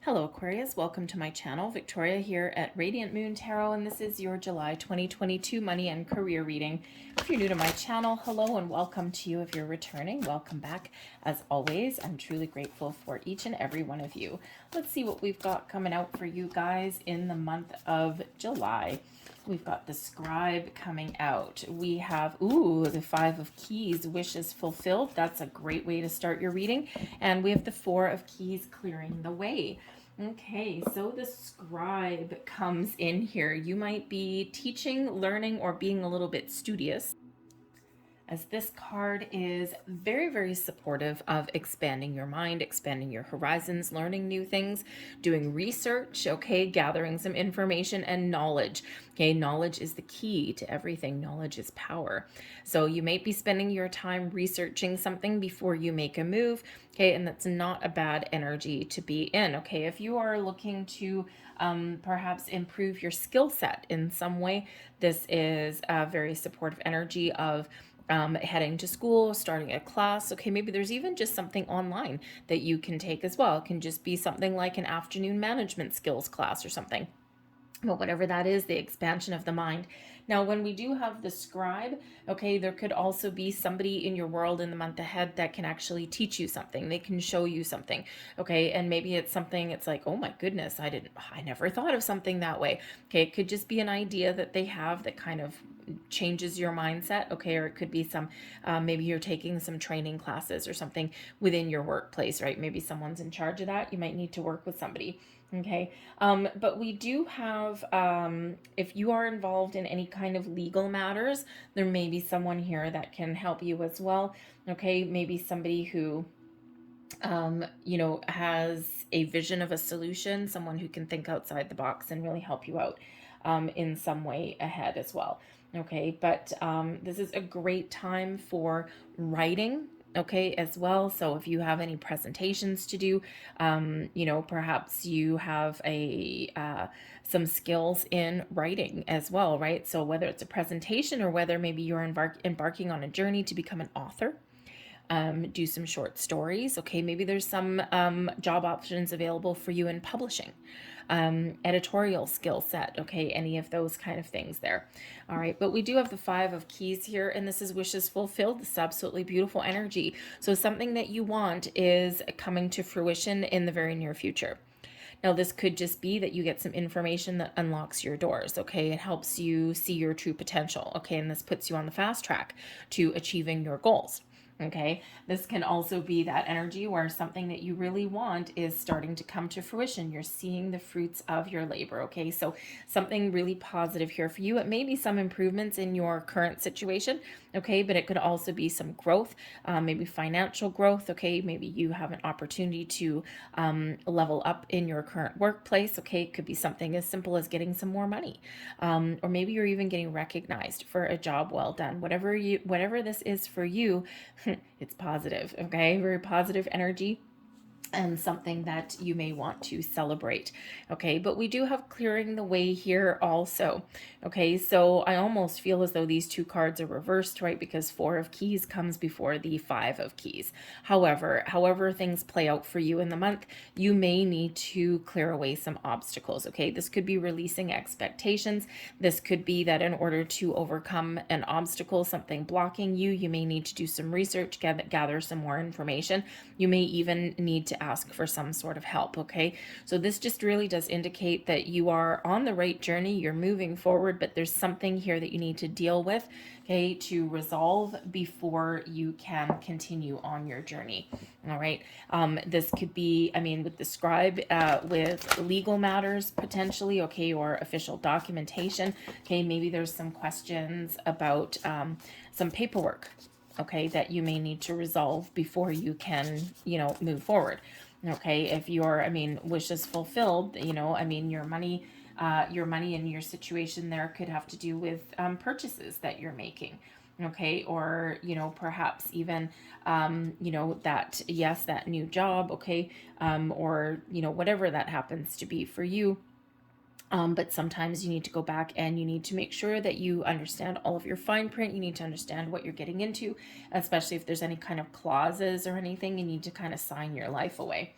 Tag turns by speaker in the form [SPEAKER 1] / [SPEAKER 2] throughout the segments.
[SPEAKER 1] Hello Aquarius, welcome to my channel. Victoria here at Radiant Moon Tarot, and this is your July 2022 money and career reading. If you're new to my channel, hello and welcome to you. If you're returning, welcome back. As always, I'm truly grateful for each and every one of you. Let's see what we've got coming out for you guys in the month of July. We've got the Scribe coming out. We have, the Five of Keys, wishes fulfilled. That's a great way to start your reading. And we have the Four of Keys, clearing the way. Okay, so the Scribe comes in here. You might be teaching, learning, or being a little bit studious, as this card is very, very supportive of expanding your mind, expanding your horizons, learning new things, doing research, okay, gathering some information and knowledge. Okay, knowledge is the key to everything. Knowledge is power. So you may be spending your time researching something before you make a move, okay, and that's not a bad energy to be in, okay? If you are looking to perhaps improve your skill set in some way, this is a very supportive energy of heading to school, starting a class. Okay, maybe there's even just something online that you can take as well. It can just be something like an afternoon management skills class or something. But whatever that is, the expansion of the mind. Now, when we do have the Scribe, okay, there could also be somebody in your world in the month ahead that can actually teach you something. They can show you something, okay? And maybe it's something, it's like, oh my goodness, I never thought of something that way. Okay, it could just be an idea that they have that kind of changes your mindset, okay? Or it could be some, maybe you're taking some training classes or something within your workplace, right? Maybe someone's in charge of that. You might need to work with somebody. Okay, but we do have, if you are involved in any kind of legal matters, there may be someone here that can help you as well. Okay, maybe somebody who, has a vision of a solution, someone who can think outside the box and really help you out in some way ahead as well. Okay, but this is a great time for writing, okay, as well. So if you have any presentations to do, perhaps you have some skills in writing as well, right? So whether it's a presentation or whether maybe you're embarking on a journey to become an author, do some short stories. Okay, maybe there's some job options available for you in publishing, editorial skill set, okay, any of those kind of things there. All right, but we do have the Five of Keys here, and this is wishes fulfilled. This is absolutely beautiful energy. So something that you want is coming to fruition in the very near future. Now, this could just be that you get some information that unlocks your doors, okay? It helps you see your true potential, okay? And this puts you on the fast track to achieving your goals. Okay, this can also be that energy where something that you really want is starting to come to fruition. You're seeing the fruits of your labor. Okay, so something really positive here for you. It may be some improvements in your current situation. Okay, but it could also be some growth, maybe financial growth. Okay, maybe you have an opportunity to level up in your current workplace. Okay, it could be something as simple as getting some more money, or maybe you're even getting recognized for a job well done. Whatever this is for you, it's positive, okay? Very positive energy and something that you may want to celebrate. Okay, but we do have clearing the way here also. Okay, so I almost feel as though these two cards are reversed, right? Because Four of Keys comes before the Five of Keys. However things play out for you in the month, you may need to clear away some obstacles. Okay, this could be releasing expectations. This could be that in order to overcome an obstacle, something blocking you, you may need to do some research, gather some more information. You may even need to ask for some sort of help, okay? So this just really does indicate that you are on the right journey, you're moving forward, but there's something here that you need to deal with, okay, to resolve before you can continue on your journey. All right, this could be, with the Scribe, with legal matters potentially, okay, or official documentation, okay, maybe there's some questions about some paperwork, okay, that you may need to resolve before you can, move forward. Okay, if your, wishes fulfilled, your money and your situation there could have to do with purchases that you're making. Okay, or, perhaps even, that new job, okay, or, whatever that happens to be for you. But sometimes you need to go back and you need to make sure that you understand all of your fine print. You need to understand what you're getting into, especially if there's any kind of clauses or anything. You need to kind of sign your life away.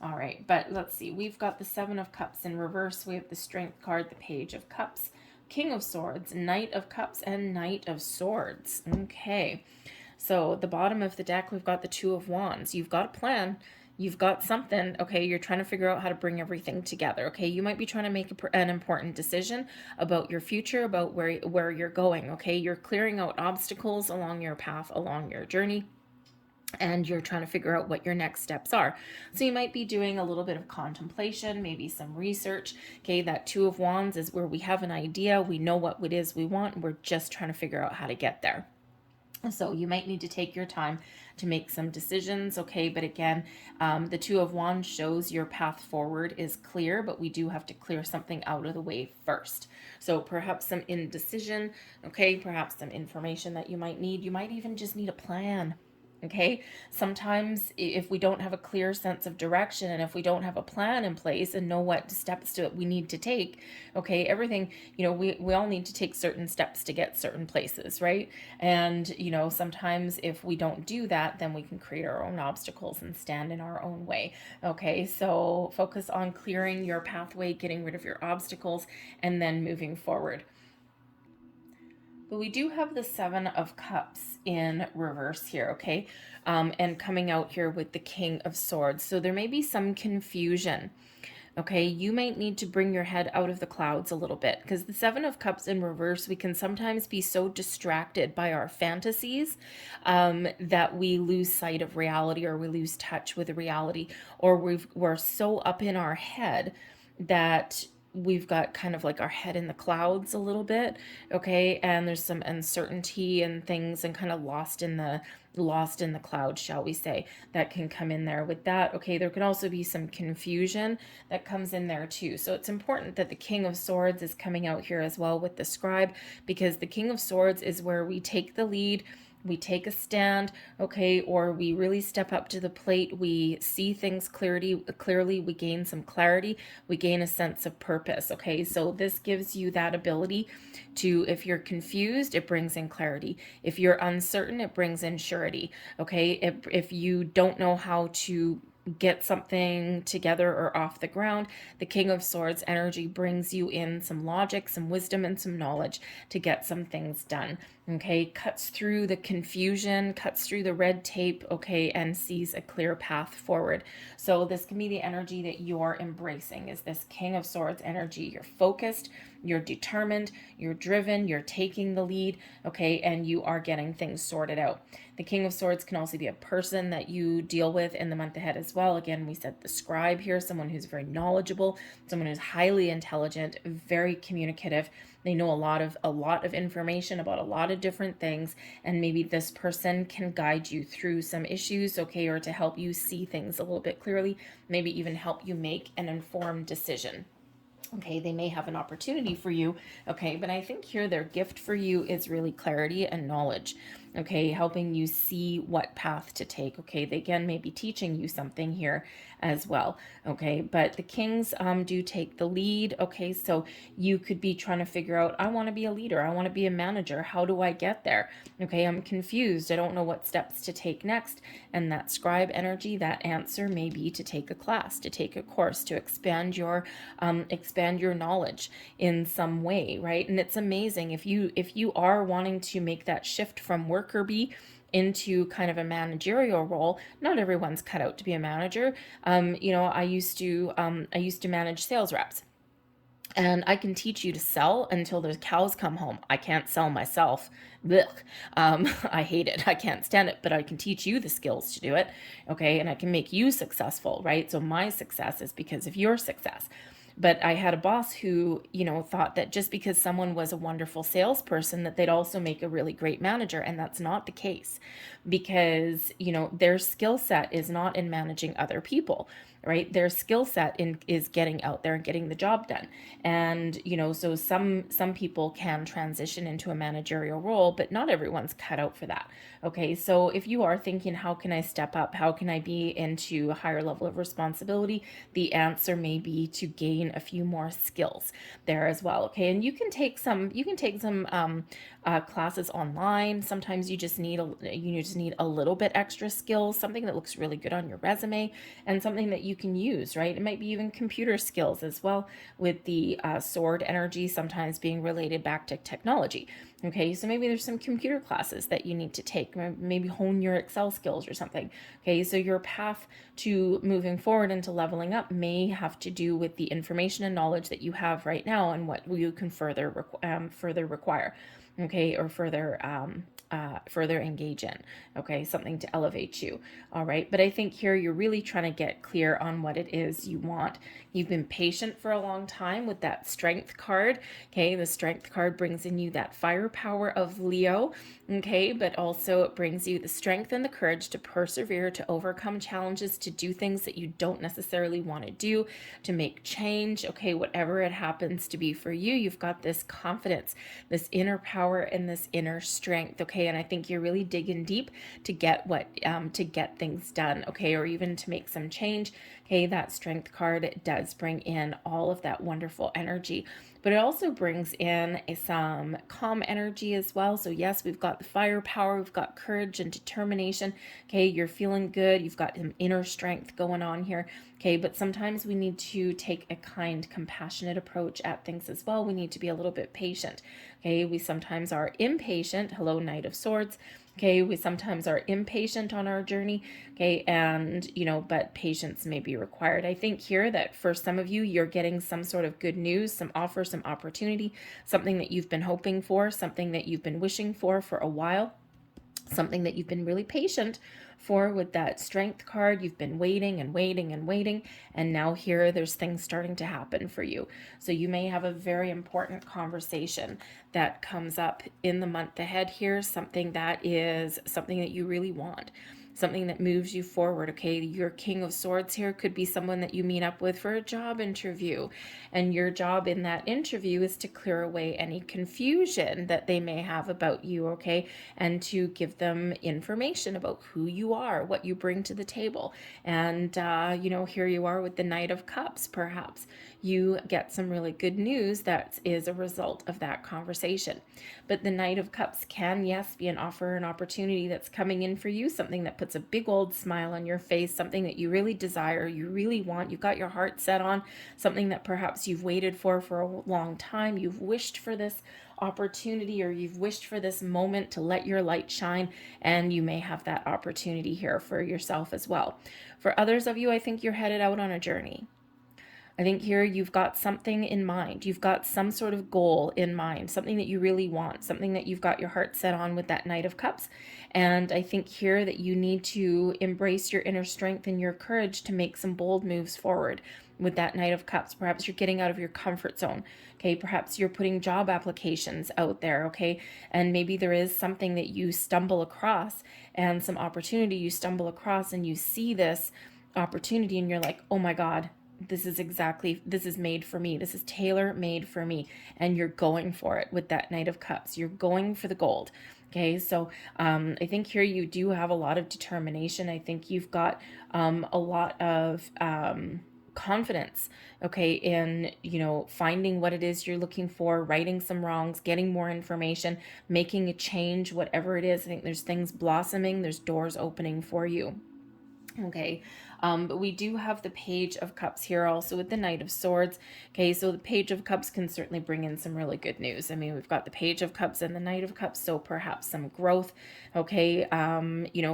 [SPEAKER 1] All right, but let's see. We've got the Seven of Cups in reverse. We have the Strength card, the Page of Cups, King of Swords, Knight of Cups, and Knight of Swords. Okay, so the bottom of the deck, we've got the Two of Wands. You've got a plan. You've got something, okay? You're trying to figure out how to bring everything together, okay? You might be trying to make an important decision about your future, about where you're going, okay? You're clearing out obstacles along your path, along your journey, and you're trying to figure out what your next steps are. So you might be doing a little bit of contemplation, maybe some research. Okay, that Two of Wands is where we have an idea, we know what it is we want, and we're just trying to figure out how to get there. So you might need to take your time to make some decisions, okay? But again, the Two of Wands shows your path forward is clear, but we do have to clear something out of the way first. So perhaps some indecision, okay? Perhaps some information that you might need. You might even just need a plan. Okay, sometimes if we don't have a clear sense of direction and if we don't have a plan in place and know what steps we need to take, okay, everything, we all need to take certain steps to get certain places, right? And, sometimes if we don't do that, then we can create our own obstacles and stand in our own way. Okay, so focus on clearing your pathway, getting rid of your obstacles, and then moving forward. But we do have the Seven of Cups in reverse here, okay? And coming out here with the King of Swords. So there may be some confusion, okay? You might need to bring your head out of the clouds a little bit, because the Seven of Cups in reverse, we can sometimes be so distracted by our fantasies that we lose sight of reality, or we lose touch with reality, or we're so up in our head that we've got kind of like our head in the clouds a little bit, okay? And there's some uncertainty and things, and kind of lost in the clouds, shall we say, that can come in there with that. Okay, there can also be some confusion that comes in there too. So it's important that the King of Swords is coming out here as well with the Scribe, because the King of Swords is where we take the lead, we take a stand, okay, or we really step up to the plate, we see things clearly, we gain some clarity, we gain a sense of purpose, okay? So this gives you that ability to, if you're confused, it brings in clarity. If you're uncertain, it brings in surety, okay? If you don't know how to get something together or off the ground, the King of Swords energy brings you in some logic, some wisdom, and some knowledge to get some things done, okay? Cuts through the confusion, cuts through the red tape, okay, and sees a clear path forward. So this can be the energy that you're embracing, is this King of Swords energy. You're focused, you're determined, you're driven, you're taking the lead, okay, and you are getting things sorted out. The King of Swords can also be a person that you deal with in the month ahead as well. Again, we said the Scribe here, someone who's very knowledgeable, someone who's highly intelligent, very communicative. They know a lot of information about a lot of different things, and maybe this person can guide you through some issues, okay, or to help you see things a little bit clearly, maybe even help you make an informed decision. Okay, they may have an opportunity for you, okay, but I think here their gift for you is really clarity and knowledge, okay, helping you see what path to take, okay. They again may be teaching you something here as well, okay, but the Kings do take the lead, okay, so you could be trying to figure out, I want to be a leader, I want to be a manager, how do I get there, okay, I'm confused, I don't know what steps to take next, and that Scribe energy, that answer may be to take a class, to take a course, to expand your knowledge in some way, right? And it's amazing if you are wanting to make that shift from worker bee into kind of a managerial role. Not everyone's cut out to be a manager. I used to manage sales reps. And I can teach you to sell until the cows come home. I can't sell myself. Blech. I hate it. I can't stand it, but I can teach you the skills to do it. Okay. And I can make you successful, right? So my success is because of your success. But I had a boss who, thought that just because someone was a wonderful salesperson, that they'd also make a really great manager. And that's not the case, because, their skill set is not in managing other people, right? Their skill set is getting out there and getting the job done. And, so some people can transition into a managerial role, but not everyone's cut out for that. Okay. So if you are thinking, how can I step up? How can I be into a higher level of responsibility? The answer may be to gain a few more skills there as well. Okay. And you can take some classes online. Sometimes you just need a little bit extra skills, something that looks really good on your resume, and something that you can use, right? It might be even computer skills as well, with the sword energy sometimes being related back to technology. Okay, so maybe there's some computer classes that you need to take, maybe hone your Excel skills or something. Okay, so your path to moving forward into leveling up may have to do with the information and knowledge that you have right now and what you can further require, okay, or further engage in, okay, something to elevate you. All right, but I think here you're really trying to get clear on what it is you want. You've been patient for a long time with that strength card. Okay, the strength card brings in you that firepower of Leo. Okay, but also it brings you the strength and the courage to persevere, to overcome challenges, to do things that you don't necessarily want to do, to make change. Okay, whatever it happens to be for you, you've got this confidence, this inner power, and this inner strength. Okay, and I think you're really digging deep to get things done. Okay, or even to make some change. Okay, that strength card does bring in all of that wonderful energy, but it also brings in some calm energy as well. So yes, we've got the firepower, we've got courage and determination. Okay, you're feeling good, you've got some inner strength going on here. Okay, but sometimes we need to take a kind, compassionate approach at things as well. We need to be a little bit patient. Okay, we sometimes are impatient. Hello, Knight of Swords. Okay, we sometimes are impatient on our journey. Okay, and but patience may be required. I think here that for some of you, you're getting some sort of good news, some offer, some opportunity, something that you've been hoping for, something that you've been wishing for a while, something that you've been really patient for with that strength card. You've been waiting and waiting and waiting, and now here there's things starting to happen for you. So you may have a very important conversation that comes up in the month ahead here, something that you really want, something that moves you forward. Okay, your King of Swords here could be someone that you meet up with for a job interview, and your job in that interview is to clear away any confusion that they may have about you. Okay, and to give them information about who you are, what you bring to the table. And here you are with the Knight of Cups. Perhaps you get some really good news that is a result of that conversation. But the Knight of Cups can, yes, be an offer, an opportunity that's coming in for you, something that puts a big old smile on your face, something that you really desire, you really want, you've got your heart set on, something that perhaps you've waited for a long time. You've wished for this opportunity, or you've wished for this moment to let your light shine, and you may have that opportunity here for yourself as well. For others of you, I think you're headed out on a journey. I think here you've got something in mind. You've got some sort of goal in mind, something that you really want, something that you've got your heart set on with that Knight of Cups. And I think here that you need to embrace your inner strength and your courage to make some bold moves forward with that Knight of Cups. Perhaps you're getting out of your comfort zone. Okay, perhaps you're putting job applications out there. Okay, and maybe there is something that you stumble across, and some opportunity you stumble across, and you see this opportunity and you're like, oh my God, this is made for me. This is tailor made for me. And you're going for it with that Knight of Cups. You're going for the gold. Okay, so I think here you do have a lot of determination. I think you've got a lot of confidence, okay, in finding what it is you're looking for, righting some wrongs, getting more information, making a change, whatever it is. I think there's things blossoming, there's doors opening for you. Okay, but we do have the Page of Cups here also with the Knight of Swords. Okay, so the Page of Cups can certainly bring in some really good news. I mean, we've got the Page of Cups and the Knight of Cups, so perhaps some growth. Okay,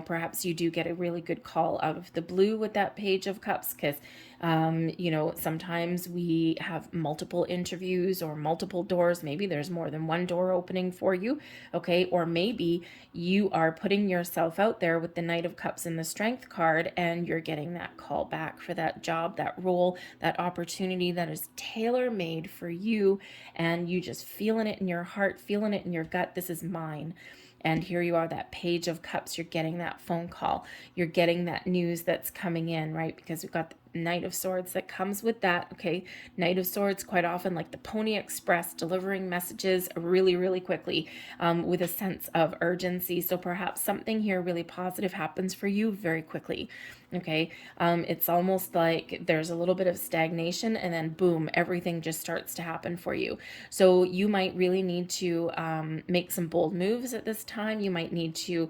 [SPEAKER 1] perhaps you do get a really good call out of the blue with that Page of Cups, because sometimes we have multiple interviews or multiple doors. Maybe there's more than one door opening for you. Okay, or maybe you are putting yourself out there with the Knight of Cups and the Strength card, and you're getting that call back for that job, that role, that opportunity that is tailor-made for you, and you just feeling it in your heart, feeling it in your gut. This is mine. And here you are, that Page of Cups. You're getting that phone call. You're getting that news that's coming in, right? Because we've got the Knight of Swords that comes with that, okay? Knight of Swords, quite often like the Pony Express, delivering messages really, really quickly with a sense of urgency. So perhaps something here really positive happens for you very quickly, okay? It's almost like there's a little bit of stagnation, and then boom, everything just starts to happen for you. So you might really need to make some bold moves at this time. You might need to,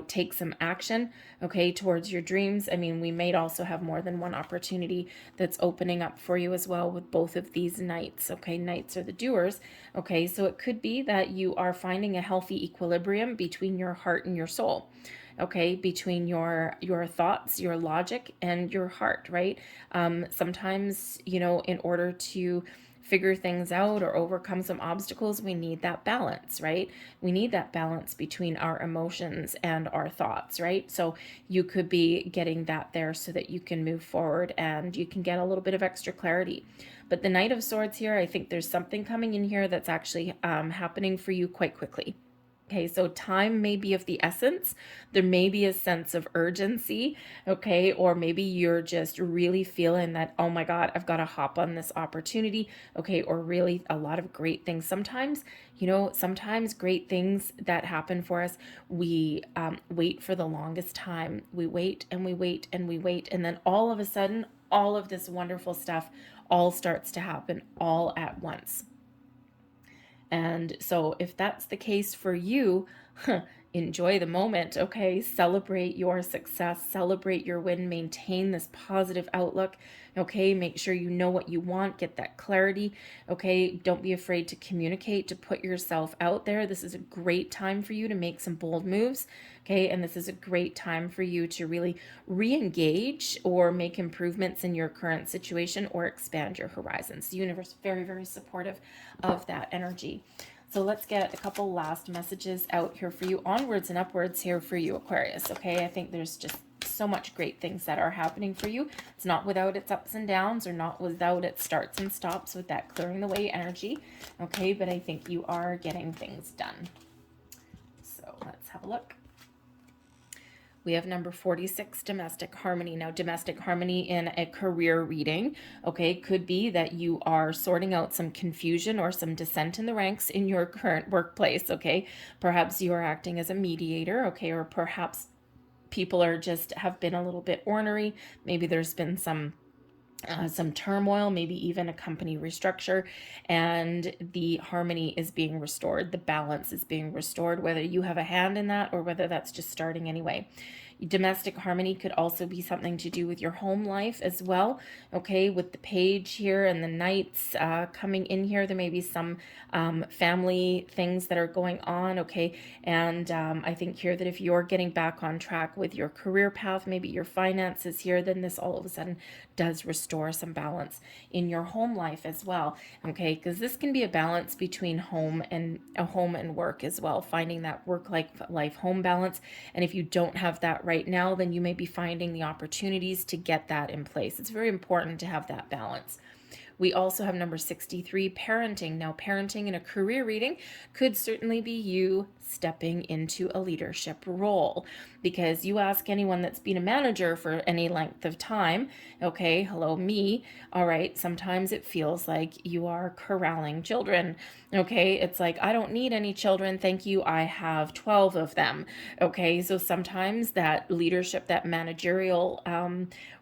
[SPEAKER 1] take some action, okay, towards your dreams. I mean, we may also have more more than one opportunity that's opening up for you as well with both of these knights. Okay, knights are the doers. Okay, so it could be that you are finding a healthy equilibrium between your heart and your soul. Okay, between your thoughts, your logic, and your heart, right? Sometimes, you know, in order to figure things out or overcome some obstacles, we need that balance, right? We need that balance between our emotions and our thoughts, right? So you could be getting that there so that you can move forward and you can get a little bit of extra clarity. But the Knight of Swords here, I think there's something coming in here that's actually happening for you quite quickly. Okay, so time may be of the essence. There may be a sense of urgency, okay? Or maybe you're just really feeling that, oh my God, I've got to hop on this opportunity, okay? Or really a lot of great things. Sometimes, you know, sometimes great things that happen for us, we wait for the longest time. We wait and we wait and we wait. And then all of a sudden, all of this wonderful stuff all starts to happen all at once. And so if that's the case for you, enjoy the moment, okay? Celebrate your success, celebrate your win, maintain this positive outlook, okay? Make sure you know what you want, get that clarity, okay? Don't be afraid to communicate, to put yourself out there. This is a great time for you to make some bold moves, okay? And this is a great time for you to really re-engage or make improvements in your current situation or expand your horizons. The universe is very, very supportive of that energy. So let's get a couple last messages out here for you, onwards and upwards here for you, Aquarius, okay? I think there's just so much great things that are happening for you. It's not without its ups and downs or not without its starts and stops with that clearing the way energy, okay? But I think you are getting things done. So let's have a look. We have number 46, domestic harmony. Now, domestic harmony in a career reading, okay, could be that you are sorting out some confusion or some dissent in the ranks in your current workplace, okay? Perhaps you are acting as a mediator, okay, or perhaps people are just have been a little bit ornery. Maybe there's been some turmoil, maybe even a company restructure, and the harmony is being restored. The balance is being restored, whether you have a hand in that or whether that's just starting anyway. Domestic harmony could also be something to do with your home life as well, okay? With the page here and the knights coming in here, there may be some family things that are going on, okay? And I think here that if you're getting back on track with your career path, maybe your finances here, then this all of a sudden does restore some balance in your home life as well, okay? Because this can be a balance between home and work as well, finding that work-life home balance. And if you don't have that right now, then you may be finding the opportunities to get that in place. It's very important to have that balance. We also have number 63, parenting. Now, parenting in a career reading could certainly be you stepping into a leadership role, because you ask anyone that's been a manager for any length of time, okay, hello me, all right, sometimes it feels like you are corralling children, okay? It's like, I don't need any children, thank you, I have 12 of them, okay? So sometimes that leadership, that managerial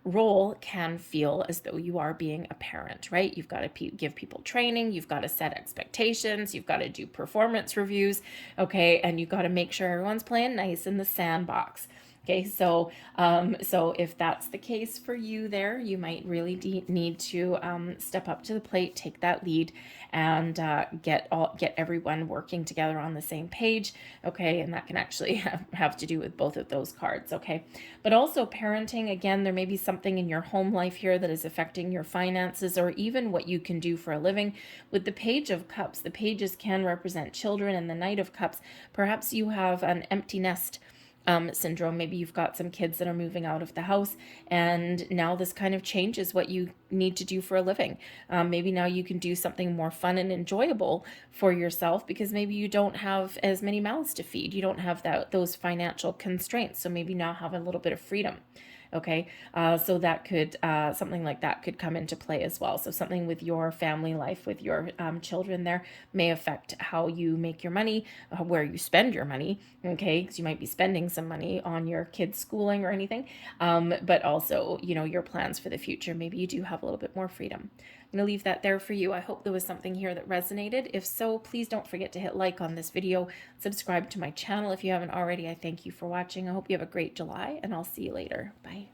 [SPEAKER 1] role can feel as though you are being a parent, right? You've got to give people training, you've got to set expectations, you've got to do performance reviews, okay? And you've got to make sure everyone's playing nice in the sandbox. Okay, so if that's the case for you there, you might really need to step up to the plate, take that lead, and get everyone working together on the same page, okay? And that can actually have to do with both of those cards, okay? But also parenting, again, there may be something in your home life here that is affecting your finances or even what you can do for a living. With the Page of Cups, the pages can represent children, and the Knight of Cups, perhaps you have an empty nest syndrome. Maybe you've got some kids that are moving out of the house, and now this kind of changes what you need to do for a living. Maybe now you can do something more fun and enjoyable for yourself because maybe you don't have as many mouths to feed. You don't have those financial constraints. So maybe now have a little bit of freedom. Okay, so that could, something like that could come into play as well. So something with your family life, with your children there may affect how you make your money, where you spend your money, okay, because you might be spending some money on your kids' schooling or anything, but also, you know, your plans for the future. Maybe you do have a little bit more freedom. I'm going to leave that there for you. I hope there was something here that resonated. If so, please don't forget to hit like on this video, subscribe to my channel if you haven't already. I thank you for watching. I hope you have a great July, and I'll see you later. Bye.